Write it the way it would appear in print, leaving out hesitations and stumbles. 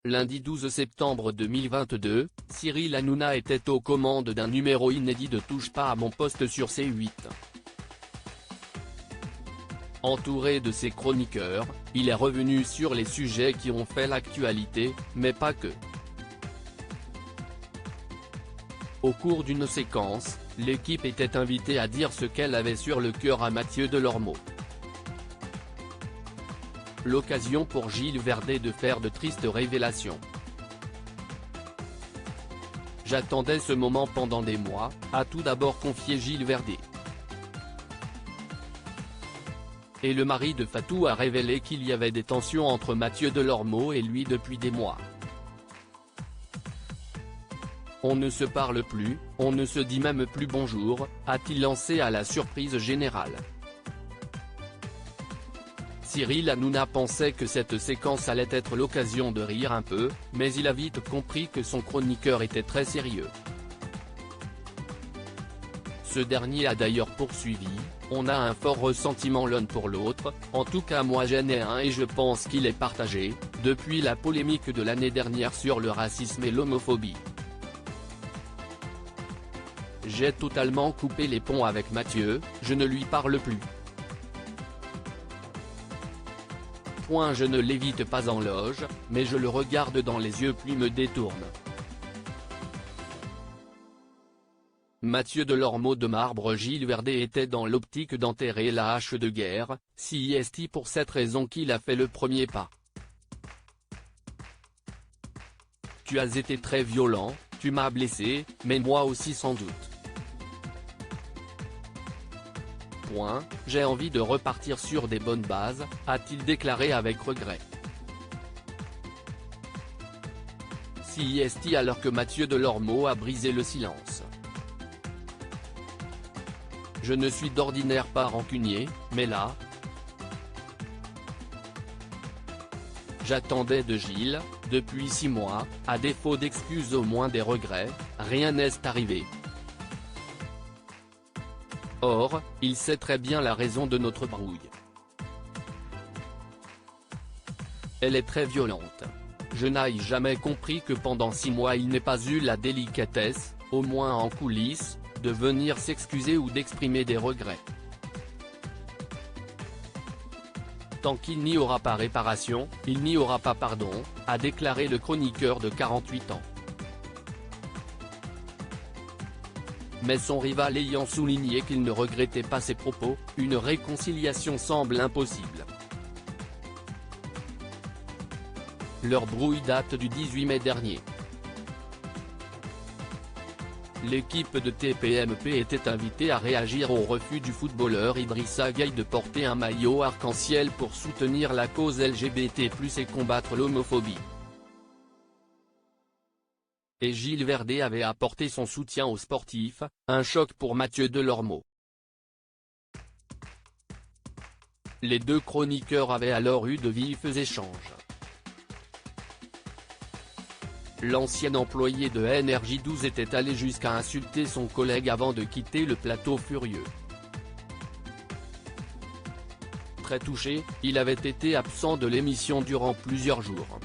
Lundi 12 septembre 2022, Cyril Hanouna était aux commandes d'un numéro inédit de Touche pas à mon poste sur C8. Entouré de ses chroniqueurs, il est revenu sur les sujets qui ont fait l'actualité, mais pas que. Au cours d'une séquence, l'équipe était invitée à dire ce qu'elle avait sur le cœur à Mathieu Delormeau. L'occasion pour Gilles Verdet de faire de tristes révélations. J'attendais ce moment pendant des mois, a tout d'abord confié Gilles Verdet. Et le mari de Fatou a révélé qu'il y avait des tensions entre Mathieu Delormeau et lui depuis des mois. On ne se parle plus, on ne se dit même plus bonjour, a-t-il lancé à la surprise générale. Cyril Hanouna pensait que cette séquence allait être l'occasion de rire un peu, mais il a vite compris que son chroniqueur était très sérieux. Ce dernier a d'ailleurs poursuivi: on a un fort ressentiment l'un pour l'autre, en tout cas moi j'en ai un et je pense qu'il est partagé, depuis la polémique de l'année dernière sur le racisme et l'homophobie. J'ai totalement coupé les ponts avec Mathieu, je ne lui parle plus. Je ne l'évite pas en loge, mais je le regarde dans les yeux puis me détourne. Mathieu Delormeau de Marbre. Gilles Verdet était dans l'optique d'enterrer la hache de guerre, c'est pour cette raison qu'il a fait le premier pas. Tu as été très violent, tu m'as blessé, mais moi aussi sans doute. J'ai envie de repartir sur des bonnes bases, a-t-il déclaré avec regret. C'est alors que Mathieu Delormeau a brisé le silence. Je ne suis d'ordinaire pas rancunier, mais là, j'attendais de Gilles, depuis 6 mois, à défaut d'excuses au moins des regrets, rien n'est arrivé. Or, il sait très bien la raison de notre brouille. Elle est très violente. Je n'ai jamais compris que pendant 6 mois il n'ait pas eu la délicatesse, au moins en coulisses, de venir s'excuser ou d'exprimer des regrets. Tant qu'il n'y aura pas réparation, il n'y aura pas pardon, a déclaré le chroniqueur de 48 ans. Mais son rival ayant souligné qu'il ne regrettait pas ses propos, une réconciliation semble impossible. Leur brouille date du 18 mai dernier. L'équipe de TPMP était invitée à réagir au refus du footballeur Idrissa Gueye de porter un maillot arc-en-ciel pour soutenir la cause LGBT+ et combattre l'homophobie. Et Gilles Verdet avait apporté son soutien aux sportifs, un choc pour Mathieu Delormeau. Les deux chroniqueurs avaient alors eu de vifs échanges. L'ancien employé de NRJ12 était allé jusqu'à insulter son collègue avant de quitter le plateau furieux. Très touché, il avait été absent de l'émission durant plusieurs jours.